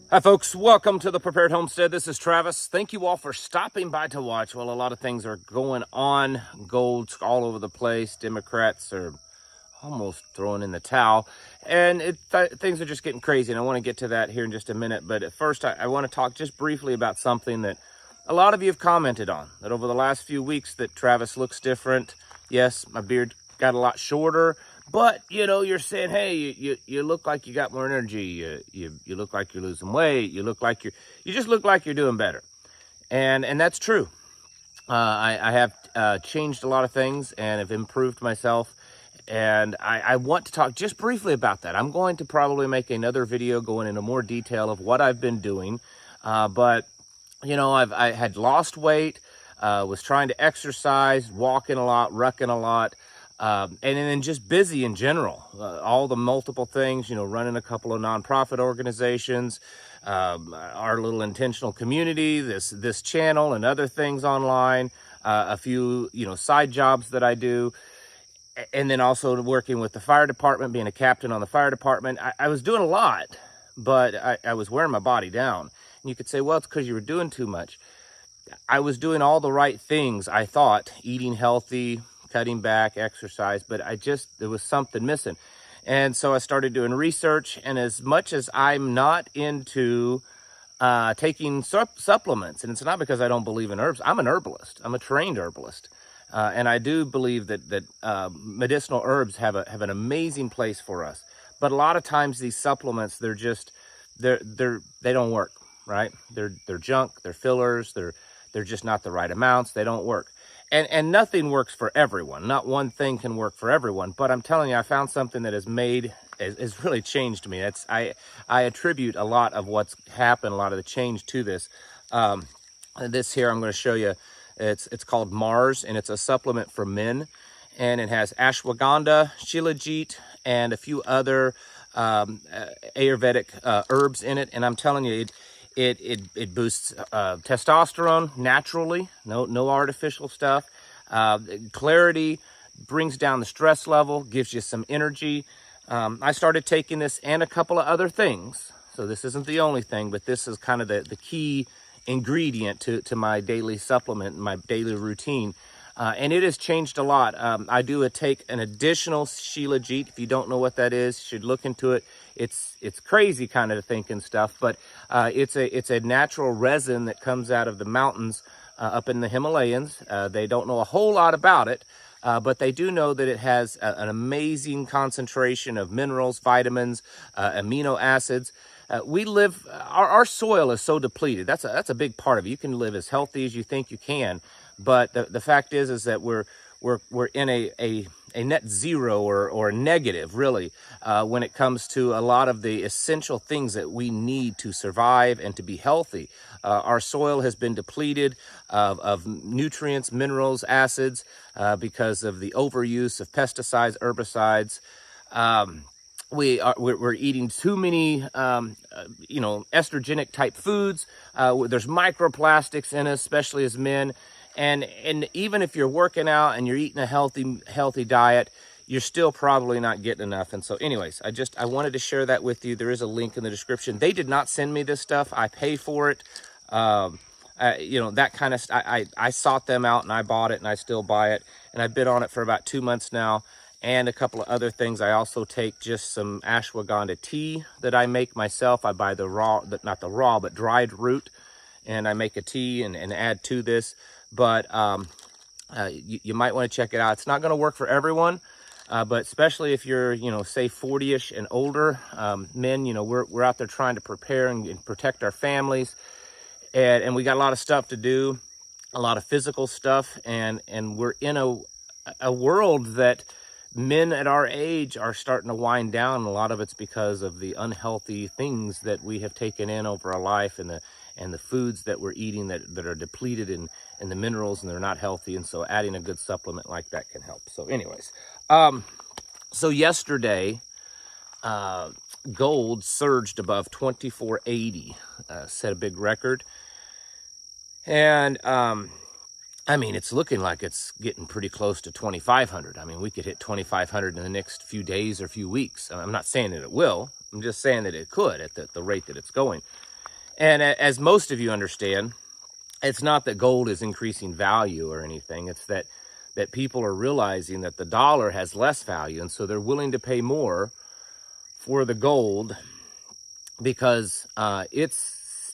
Hi folks, welcome to the Prepared Homestead. This is Travis. Thank you all for stopping by to watch. Well, a lot of things are going on. Gold's all over the place. Democrats are almost throwing in the towel. And things are just getting crazy. And I want to get to that here in just a minute. But at first, I want to talk just briefly about something that a lot of you have commented on. That over the last few weeks that Travis looks different. Yes, my beard got a lot shorter. But, you know, you're saying, hey, you look like you got more energy. You look like you're losing weight. You just look like you're doing better. And that's true. I have changed a lot of things and have improved myself. And I want to talk just briefly about that. I'm going to probably make another video going into more detail of what I've been doing. But, you know, I had lost weight, was trying to exercise, walking a lot, rucking a lot. And then just busy in general, all the multiple things, you know, running a couple of nonprofit organizations, our little intentional community, this channel and other things online, a few, you know, side jobs that I do. And then also working with the fire department, being a captain on the fire department. I was doing a lot, but I was wearing my body down. And you could say, well, it's because you were doing too much. I was doing all the right things, I thought, eating healthy, cutting back, exercise, but there was something missing. And so I started doing research, and as much as I'm not into taking supplements, and it's not because I don't believe in herbs, I'm an herbalist. I'm a trained herbalist. And I do believe that medicinal herbs have an amazing place for us. But a lot of times these supplements, they don't work, right? They're junk, they're fillers, they're just not the right amounts, they don't work. And nothing works for everyone. Not one thing can work for everyone. But I'm telling you, I found something that has really changed me. I attribute a lot of what's happened, a lot of the change to this. This here I'm going to show you. It's called Mars, and it's a supplement for men. And it has ashwagandha, Shilajit, and a few other Ayurvedic herbs in it. And I'm telling you, it boosts testosterone naturally, no artificial stuff. Clarity, brings down the stress level, gives you some energy. I started taking this and a couple of other things. So this isn't the only thing, but this is kind of the key ingredient to my daily supplement, my daily routine. And it has changed a lot. I do take an additional Shilajit. If you don't know what that is, you should look into it. It's crazy kind of thinking stuff, but it's a natural resin that comes out of the mountains up in the Himalayas. They don't know a whole lot about it, but they do know that it has an amazing concentration of minerals, vitamins, amino acids. Our soil is so depleted. That's a big part of it. You can live as healthy as you think you can, but the fact is that we're in a net zero or negative, really, when it comes to a lot of the essential things that we need to survive and to be healthy. Our soil has been depleted of nutrients, minerals, acids, because of the overuse of pesticides, herbicides. We're eating too many, estrogenic type foods. There's microplastics in us, especially as men. And even if you're working out and you're eating a healthy diet, you're still probably not getting enough. And so anyways, I wanted to share that with you. There is a link in the description. They did not send me this stuff. I pay for it. That kind of stuff. I sought them out and I bought it and I still buy it. And I've been on it for about 2 months now. And a couple of other things. I also take just some ashwagandha tea that I make myself. I buy not the raw, but dried root. And I make a tea and add to this. But you might want to check it out. It's not going to work for everyone, but especially if you're, say 40-ish and older men, we're out there trying to prepare and protect our families. And we got a lot of stuff to do, a lot of physical stuff. And we're in a world that men at our age are starting to wind down. A lot of it's because of the unhealthy things that we have taken in over our life and the foods that we're eating that are depleted in the minerals and they're not healthy. And so adding a good supplement like that can help. So anyways, so yesterday, gold surged above 2480, set a big record. And it's looking like it's getting pretty close to 2,500. We could hit 2,500 in the next few days or few weeks. I'm not saying that it will. I'm just saying that it could at the rate that it's going. And as most of you understand, it's not that gold is increasing value or anything. It's that people are realizing that the dollar has less value, and so they're willing to pay more for the gold because it's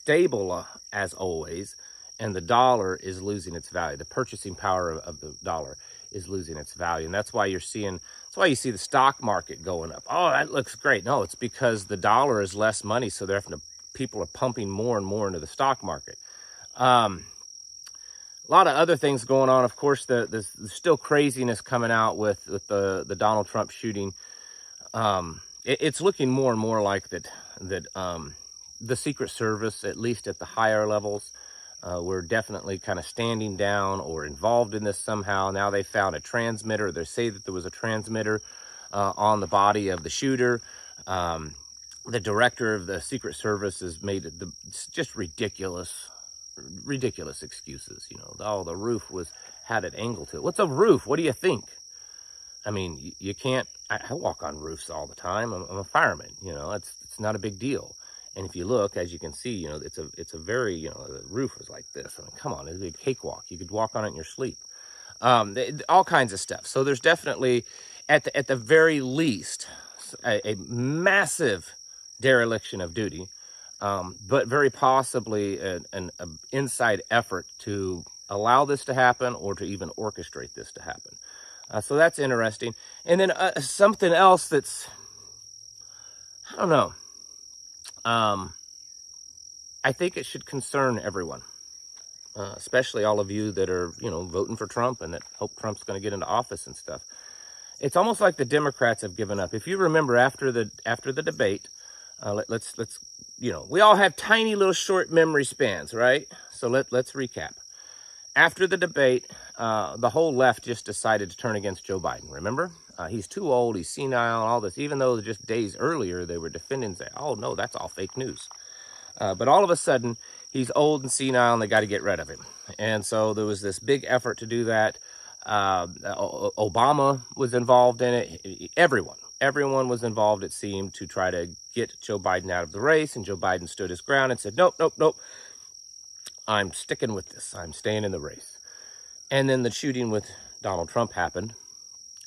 stable as always, and the dollar is losing its value. The purchasing power of the dollar is losing its value, and that's why you see the stock market going up. Oh, that looks great. No, it's because the dollar is less money, so people are pumping more and more into the stock market. A lot of other things going on. Of course, there's still craziness coming out with the Donald Trump shooting. It's looking more and more like that the Secret Service, at least at the higher levels, were definitely kind of standing down or involved in this somehow. Now they found a transmitter. They say that there was a transmitter on the body of the shooter. The director of the Secret Service has made just ridiculous excuses. The roof had an angle to it. What's a roof? What do you think? I mean, you can't. I walk on roofs all the time. I'm a fireman. It's not a big deal. And if you look, as you can see, it's a very, the roof was like this. I mean, come on, it's a cakewalk. You could walk on it in your sleep. All kinds of stuff. So there's definitely, at the very least, a massive dereliction of duty, but very possibly an inside effort to allow this to happen or to even orchestrate this to happen. So that's interesting. And then something else that's, I don't know. I think it should concern everyone, especially all of you that are, voting for Trump and that hope Trump's going to get into office and stuff. It's almost like the Democrats have given up. If you remember after the debate, let's we all have tiny little short memory spans, right? So let's recap. After the debate, the whole left just decided to turn against Joe Biden. Remember? He's too old, he's senile, all this, even though just days earlier they were defending, saying, oh, no, that's all fake news. But all of a sudden, he's old and senile, and they got to get rid of him. And so there was this big effort to do that. Obama was involved in it. Everyone was involved, it seemed, to try to get Joe Biden out of the race. And Joe Biden stood his ground and said, nope. I'm sticking with this. I'm staying in the race. And then the shooting with Donald Trump happened.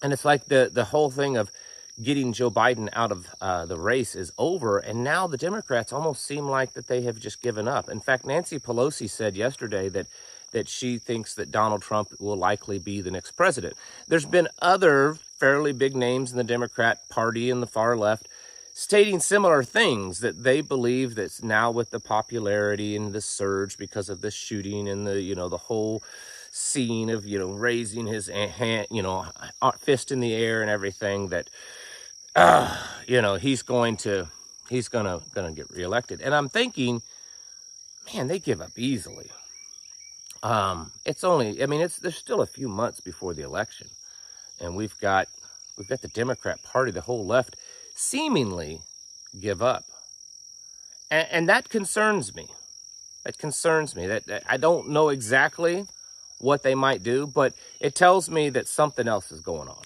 And it's like the whole thing of getting Joe Biden out of the race is over. And now the Democrats almost seem like that they have just given up. In fact, Nancy Pelosi said yesterday that she thinks that Donald Trump will likely be the next president. There's been other fairly big names in the Democrat Party and the far left stating similar things, that they believe that now with the popularity and the surge because of this shooting and the whole scene of raising his hand, fist in the air and everything, that he's gonna get reelected. And I'm thinking, man, they give up easily. There's still a few months before the election, and we've got the Democrat Party, the whole left, seemingly give up. And that concerns me. That I don't know exactly what they might do, but it tells me that something else is going on.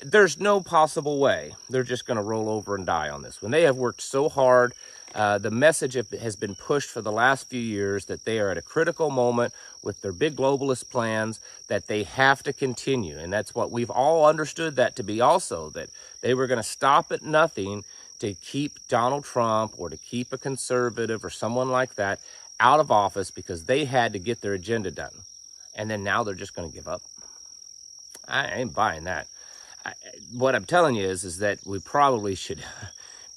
There's no possible way they're just going to roll over and die on this one. They have worked so hard. The message has been pushed for the last few years that they are at a critical moment with their big globalist plans, that they have to continue. And that's what we've all understood that to be also, that they were going to stop at nothing to keep Donald Trump or to keep a conservative or someone like that out of office because they had to get their agenda done. And then now they're just going to give up. I ain't buying that. What I'm telling you is that we probably should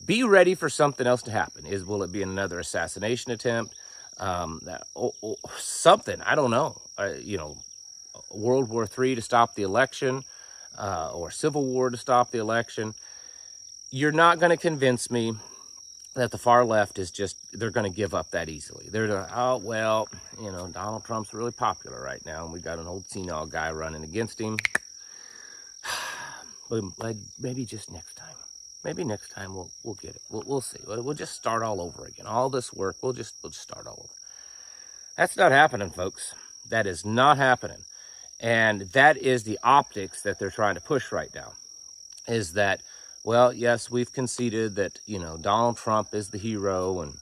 be ready for something else to happen. Will it be another assassination attempt? Something, I don't know. World War III to stop the election, or Civil War to stop the election. You're not going to convince me that the far left they're going to give up that easily. They're going, Donald Trump's really popular right now, and we got an old senile guy running against him. Maybe just next time. Maybe next time we'll get it. We'll see. We'll just start all over again. All this work, we'll just start all over. That's not happening, folks. That is not happening. And that is the optics that they're trying to push right now. Is that, well, yes, we've conceded that, Donald Trump is the hero, and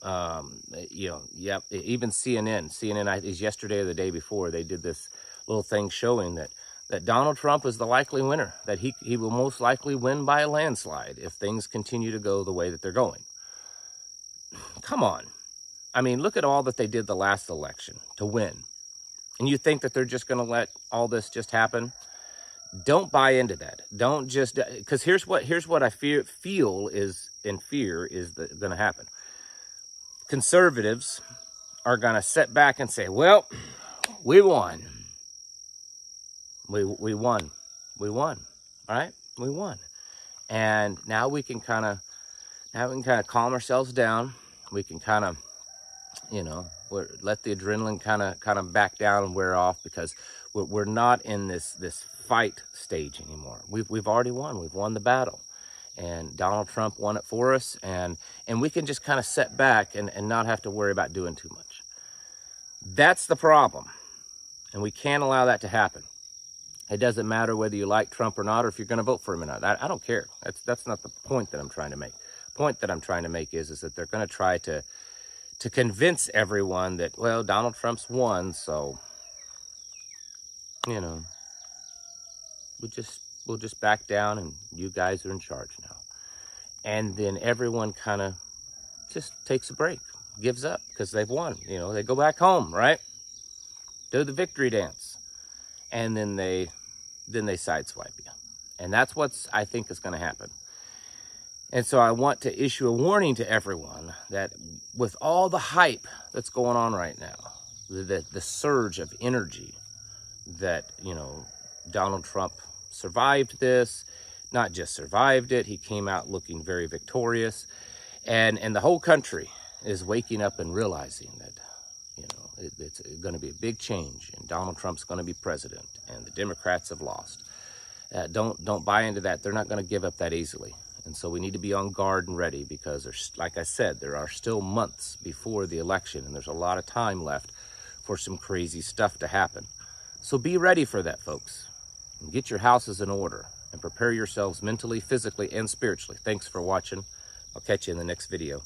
You know, yep, even CNN is yesterday or the day before, they did this little thing showing that Donald Trump is the likely winner, that he will most likely win by a landslide if things continue to go the way that they're going. Come on. I mean, look at all that they did the last election to win. And you think that they're just going to let all this just happen? Don't buy into that. Don't just, because here's what I feel is in fear is going to happen. Conservatives are going to sit back and say, well, we won. We won. We won. All right? We won. And now we can kind of calm ourselves down. We can kind of, you know, let the adrenaline kind of back down and wear off, because we're not in this fight stage anymore. We've already won. We've won the battle, and Donald Trump won it for us, and we can just kind of sit back and not have to worry about doing too much. That's the problem, and we can't allow that to happen. It doesn't matter whether you like Trump or not, or if you're going to vote for him or not. I don't care. That's not the point that I'm trying to make. The point that I'm trying to make is that they're going to try to convince everyone that, well, Donald Trump's won, so, you know, we'll just back down and you guys are in charge now. And then everyone kind of just takes a break, gives up because they've won. You know, they go back home, right? Do the victory dance. And then they sideswipe you. And that's what's, I think, is going to happen. And so I want to issue a warning to everyone that with all the hype that's going on right now, the surge of energy that, you know, Donald Trump survived this, not just survived it, he came out looking very victorious. And the whole country is waking up and realizing that, you know, it's going to be a big change, and Donald Trump's going to be president, and the Democrats have lost. Don't buy into that. They're not going to give up that easily. And so we need to be on guard and ready, because there's, like I said, there are still months before the election, and there's a lot of time left for some crazy stuff to happen. So be ready for that, folks. And get your houses in order and prepare yourselves mentally, physically, and spiritually. Thanks for watching. I'll catch you in the next video.